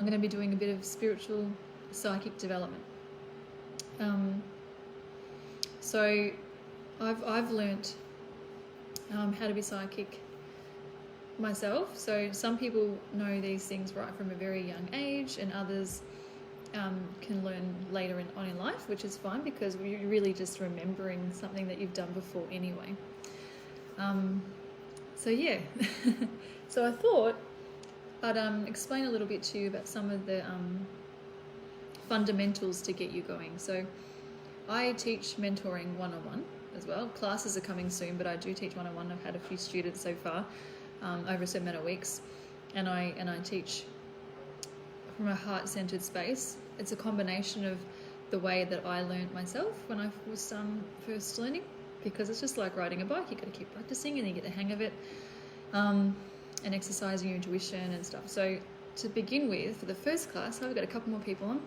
I'm going to be doing a bit of spiritual psychic development. So I've learnt how to be psychic myself. So some people know these things right from a very young age, and others can learn later on in life, which is fine because you're really just remembering something that you've done before anyway. So yeah, so I thought I'd explain a little bit to you about some of the fundamentals to get you going. So I teach mentoring one-on-one as well. Classes are coming soon, but I do teach one-on-one. I've had a few students so far over a certain amount of weeks, and I teach from a heart-centered space. It's a combination of the way that I learned myself when I was first learning, because it's just like riding a bike. You've got to keep practicing and you get the hang of it, and exercising your intuition and stuff. So to begin with, for the first class, I've got a couple more people on.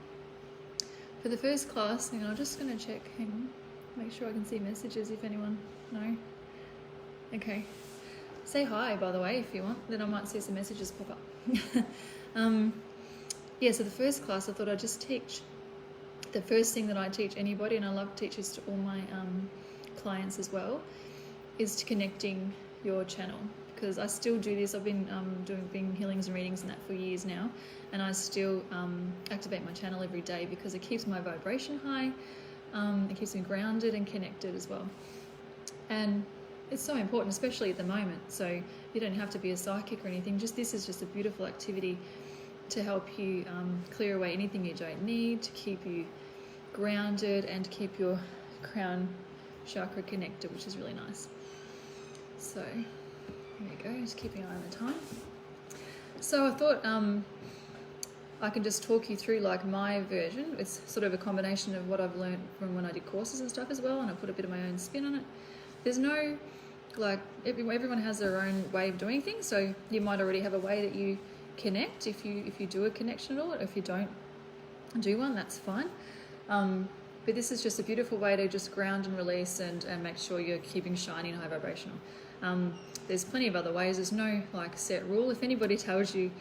For the first class, hang on, I'm just going to check, hang on, make sure I can see messages if anyone, no? Okay. Say hi, by the way, if you want, then I might see some messages pop up. Yeah, so the first class, I thought I'd just teach. The first thing that I teach anybody, and I love to teach this to all my clients as well, is to connecting your channel. Because I still do this. I've been doing healings and readings and that for years now, and I still activate my channel every day because it keeps my vibration high, it keeps me grounded and connected as well. And it's so important, especially at the moment. So you don't have to be a psychic or anything. This is just a beautiful activity to help you clear away anything you don't need, to keep you grounded and to keep your crown chakra connected, which is really nice. So there you go, just keeping an eye on the time. So I thought I can just talk you through like my version. It's sort of a combination of what I've learned from when I did courses and stuff as well, and I put a bit of my own spin on it. There's no, like, everyone has their own way of doing things, so you might already have a way that you connect if you do a connection at all. If you don't do one, that's fine. But this is just a beautiful way to just ground and release and make sure you're keeping shiny and high vibrational. There's plenty of other ways. There's no like set rule. If anybody tells you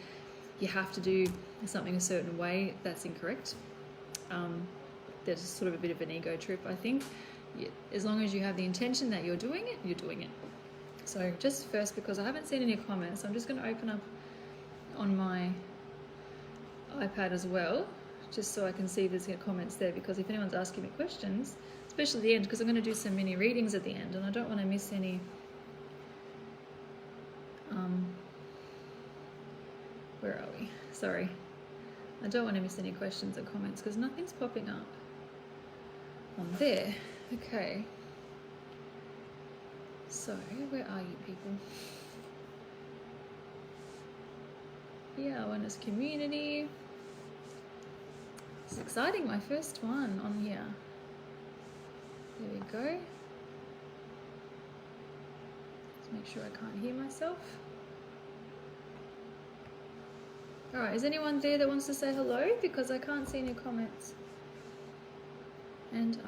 you have to do something a certain way, that's incorrect. There's sort of a bit of an ego trip, I think. As long as you have the intention that you're doing it, you're doing it. So just first, because I haven't seen any comments, I'm just going to open up on my iPad as well, just so I can see if there's comments there, because if anyone's asking me questions, especially at the end, because I'm going to do some mini readings at the end and I don't want to miss any where are we? Sorry. I don't want to miss any questions or comments because nothing's popping up on there. Okay. So, where are you people? Yeah, Oneness Community. It's exciting, my first one on here. There we go. Let's make sure I can't hear myself. Alright, is anyone there that wants to say hello? Because I can't see any comments. And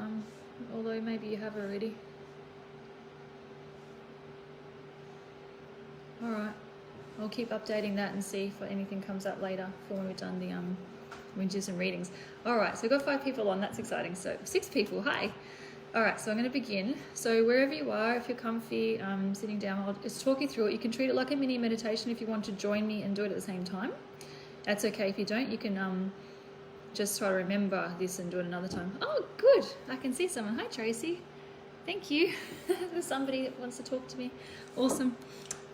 although maybe you have already. Alright, I'll keep updating that and see if anything comes up later for when we've done the we do some readings. Alright, so we've got 5 people on, that's exciting. So 6 people, hi. Alright, so I'm going to begin. So wherever you are, if you're comfy, sitting down, I'll just talk you through it. You can treat it like a mini meditation if you want to join me and do it at the same time. That's okay. If you don't, you can just try to remember this and do it another time. Oh, good. I can see someone. Hi, Tracy. Thank you. There's somebody that wants to talk to me. Awesome.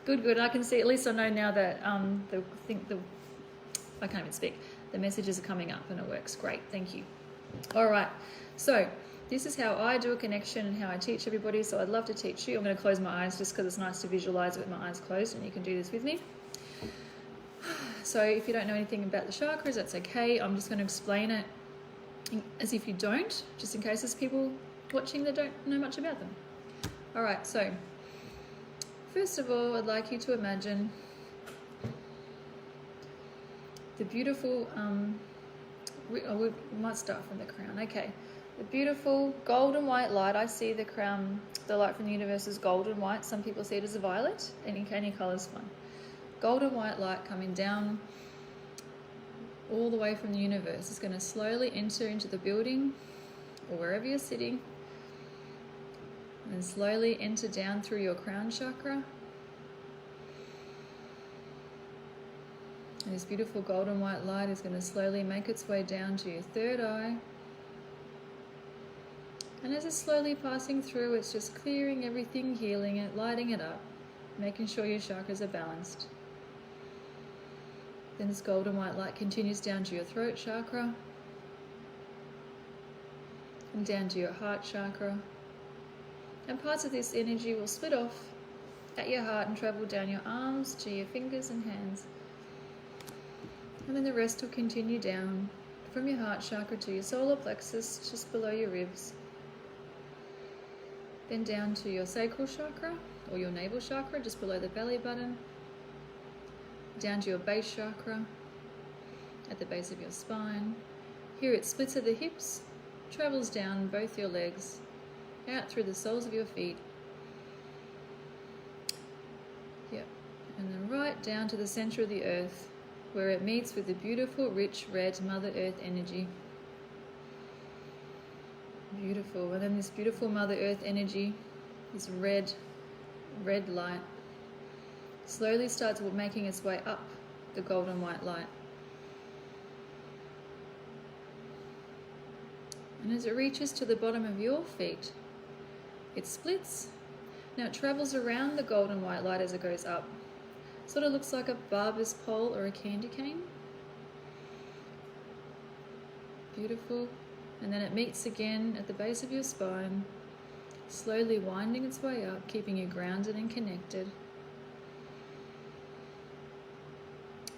Good, good. I can see, at least I know now that I can't even speak. The messages are coming up and it works. Great. Thank you. All right. So this is how I do a connection and how I teach everybody. So I'd love to teach you. I'm going to close my eyes just because it's nice to visualize it with my eyes closed, and you can do this with me. So if you don't know anything about the chakras, that's okay. I'm just going to explain it as if you don't, just in case there's people watching that don't know much about them. All right, so first of all, I'd like you to imagine the beautiful, we might start from the crown. Okay, the beautiful golden white light. I see the crown, the light from the universe is golden white. Some people see it as a violet. Any color is fine. Golden white light coming down all the way from the universe. It's going to slowly enter into the building or wherever you're sitting, and slowly enter down through your crown chakra. And this beautiful golden white light is going to slowly make its way down to your third eye. And as it's slowly passing through, it's just clearing everything, healing it, lighting it up, making sure your chakras are balanced. Then this golden white light continues down to your throat chakra and down to your heart chakra. And parts of this energy will split off at your heart and travel down your arms to your fingers and hands. And then the rest will continue down from your heart chakra to your solar plexus, just below your ribs. Then down to your sacral chakra, or your navel chakra, just below the belly button. Down to your base chakra, at the base of your spine. Here it splits at the hips, travels down both your legs, out through the soles of your feet. Yep. And then right down to the center of the earth, where it meets with the beautiful, rich, red Mother Earth energy. Beautiful. And then this beautiful Mother Earth energy, this red light, slowly starts making its way up the golden white light. And as it reaches to the bottom of your feet, it splits. Now it travels around the golden white light as it goes up. Sort of looks like a barber's pole or a candy cane. Beautiful. And then it meets again at the base of your spine, slowly winding its way up, keeping you grounded and connected.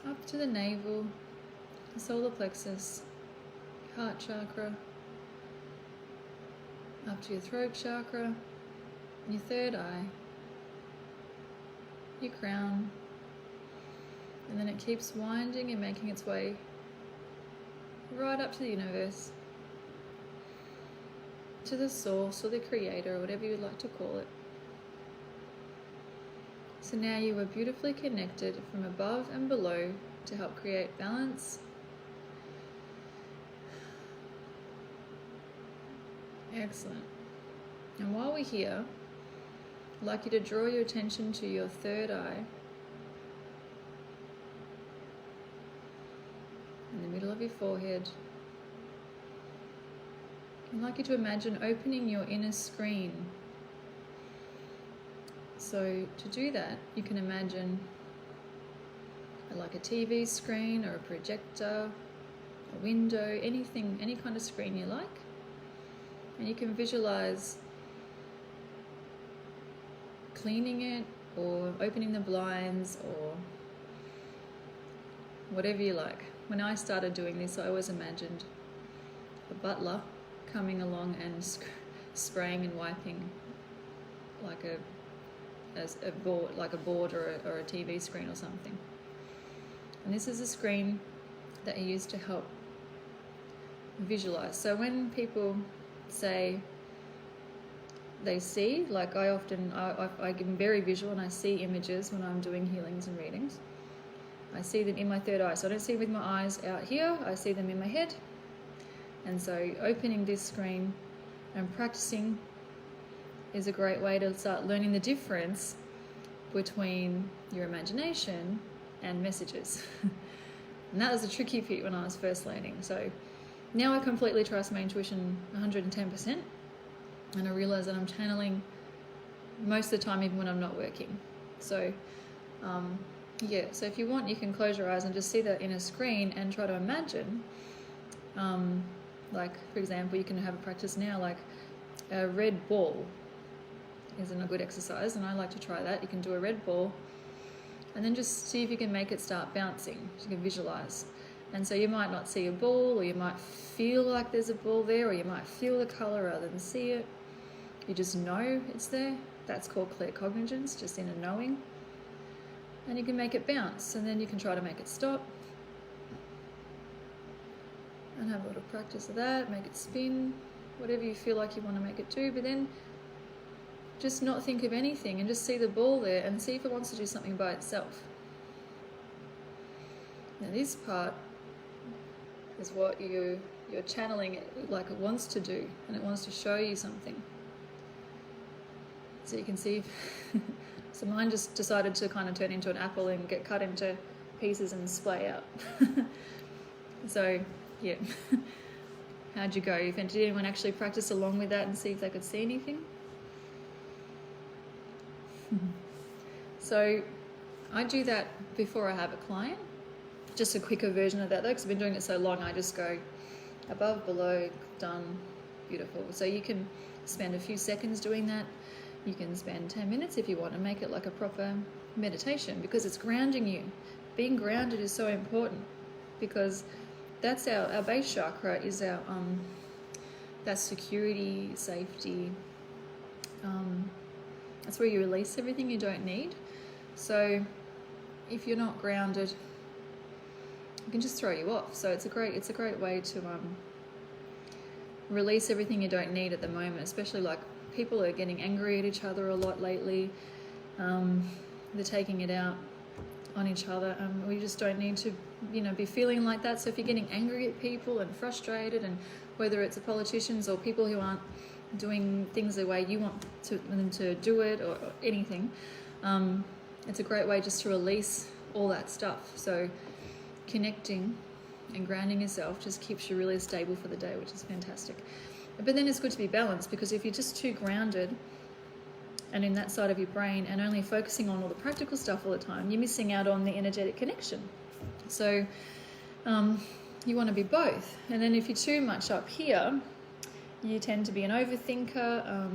Up to the navel, the solar plexus, heart chakra, up to your throat chakra, your third eye, your crown, and then it keeps winding and making its way right up to the universe, to the source or the creator, or whatever you would like to call it. So now you are beautifully connected from above and below to help create balance. Excellent. And while we're here, I'd like you to draw your attention to your third eye, in the middle of your forehead. I'd like you to imagine opening your inner screen. So to do that, you can imagine like a TV screen or a projector, a window, anything, any kind of screen you like. And you can visualize cleaning it or opening the blinds or whatever you like. When I started doing this, I always imagined a butler coming along and spraying and wiping like a board or a TV screen or something. And this is a screen that you use to help visualize. So when people say they see, like I get very visual and I see images when I'm doing healings and readings. I see them in my third eye. So I don't see them with my eyes out here, I see them in my head. And so opening this screen and practicing is a great way to start learning the difference between your imagination and messages. And that was a tricky bit when I was first learning. So now I completely trust my intuition 110%, and I realize that I'm channeling most of the time even when I'm not working. So yeah, so if you want, you can close your eyes and just see that inner screen and try to imagine, like for example, you can have a practice now, like a red ball isn't a good exercise, and I like to try that. You can do a red ball and then just see if you can make it start bouncing. You can visualize. And so you might not see a ball, or you might feel like there's a ball there, or you might feel the color rather than see it. You just know it's there. That's called claircognizance, just inner knowing. And you can make it bounce, and then you can try to make it stop. And have a little practice of that, make it spin, whatever you feel like you want to make it do, but then just not think of anything and just see the ball there and see if it wants to do something by itself. Now this part is what you're channeling it like it wants to do, and it wants to show you something. So you can see, so mine just decided to kind of turn into an apple and get cut into pieces and splay out. So, yeah. How'd you go? Did anyone actually practice along with that and see if they could see anything? So, I do that before I have a client. Just a quicker version of that though, because I've been doing it so long, I just go above, below, done, beautiful. So you can spend a few seconds doing that. You can spend 10 minutes if you want to make it like a proper meditation, because it's grounding you. Being grounded is so important, because that's our base chakra is our that's security, safety. That's where you release everything you don't need. So if you're not grounded, it can just throw you off. So it's a great way to release everything you don't need at the moment, especially like people are getting angry at each other a lot lately. They're taking it out on each other. We just don't need to, be feeling like that. So if you're getting angry at people and frustrated, and whether it's the politicians or people who aren't doing things the way you want them to do it, or anything, it's a great way just to release all that stuff. So connecting and grounding yourself just keeps you really stable for the day, which is fantastic. But then it's good to be balanced, because if you're just too grounded and in that side of your brain and only focusing on all the practical stuff all the time, you're missing out on the energetic connection. So you want to be both. And then if you're too much up here, you tend to be an overthinker,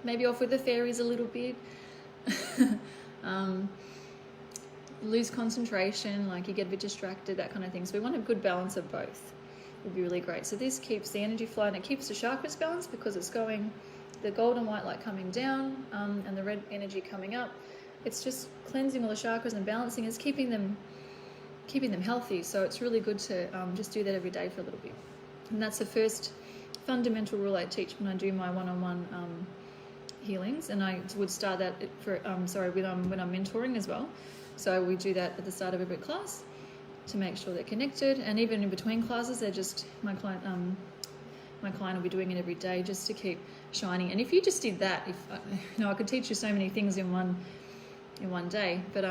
maybe off with the fairies a little bit, lose concentration, like you get a bit distracted, that kind of thing. So we want a good balance of both. Would be really great. So this keeps the energy flow, and it keeps the chakras balanced, because it's going the golden white light coming down and the red energy coming up. It's just cleansing all the chakras and balancing. It's keeping them healthy. So it's really good to just do that every day for a little bit. And that's the first fundamental rule I teach when I do my one-on-one healings, and I would start that when I'm mentoring as well. So we do that at the start of every class to make sure they're connected, and even in between classes, they're just my client will be doing it every day just to keep shining. And if you just did that, I could teach you so many things in one day, but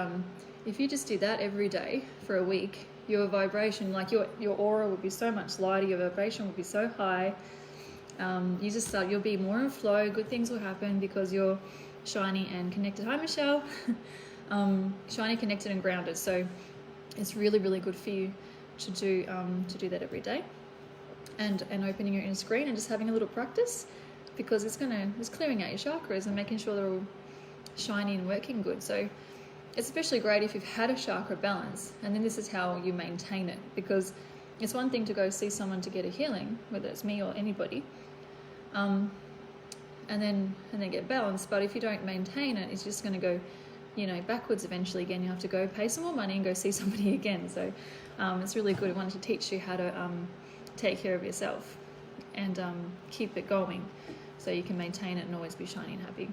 if you just did that every day for a week, your vibration, like your aura would be so much lighter, your vibration would be so high. You'll be more in flow, good things will happen because you're shiny and connected. Hi, Michelle. Shiny, connected and grounded. So it's really, really good for you to do that every day, and opening your inner screen and just having a little practice, because it's clearing out your chakras and making sure they're all shiny and working good. So it's especially great if you've had a chakra balance, and then this is how you maintain it, because it's one thing to go see someone to get a healing, whether it's me or anybody, and then get balanced. But if you don't maintain it, it's just going to go backwards eventually. Again, you have to go pay some more money and go see somebody again. So it's really good. I wanted to teach you how to take care of yourself and keep it going, so you can maintain it and always be shiny and happy.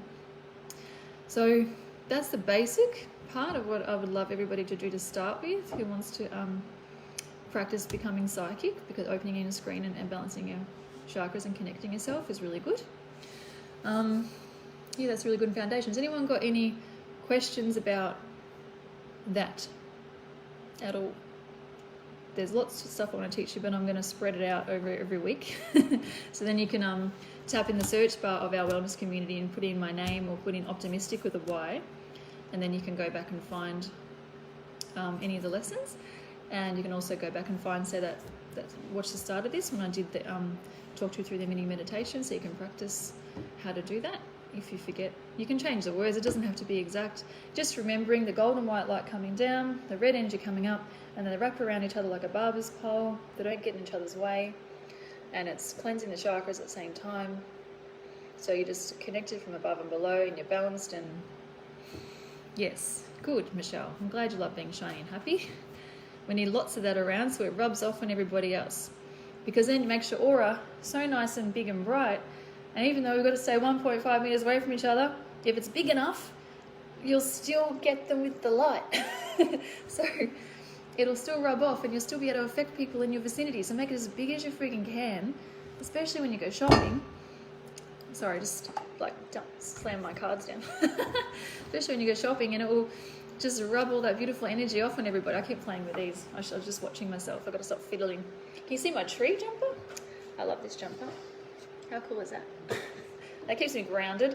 So that's the basic part of what I would love everybody to do to start with, who wants to practice becoming psychic, because opening in a screen and balancing your chakras and connecting yourself is really good. That's really good foundations. Anyone got any questions about that at all? There's lots of stuff I want to teach you, but I'm going to spread it out over every week. So then you can tap in the search bar of our wellness community and put in my name, or put in optimistic with a Y, and then you can go back and find any of the lessons. And you can also go back and find, watch the start of this when I did talk you through the mini meditation, so you can practice how to do that. If you forget, you can change the words. It doesn't have to be exact. Just remembering the golden white light coming down, the red energy coming up, and then they wrap around each other like a barber's pole. They don't get in each other's way, and it's cleansing the chakras at the same time. So you're just connected from above and below, and you're balanced. And yes, good, Michelle. I'm glad you love being shiny and happy. We need lots of that around, so it rubs off on everybody else, because then it makes your aura so nice and big and bright. And even though we've got to stay 1.5 meters away from each other, if it's big enough, you'll still get them with the light. So it'll still rub off and you'll still be able to affect people in your vicinity. So make it as big as you freaking can, especially when you go shopping. Sorry, just like slam my cards down. Especially when you go shopping, and it will just rub all that beautiful energy off on everybody. I keep playing with these. I was just watching myself. I've got to stop fiddling. Can you see my tree jumper? I love this jumper. How cool is that? That keeps me grounded.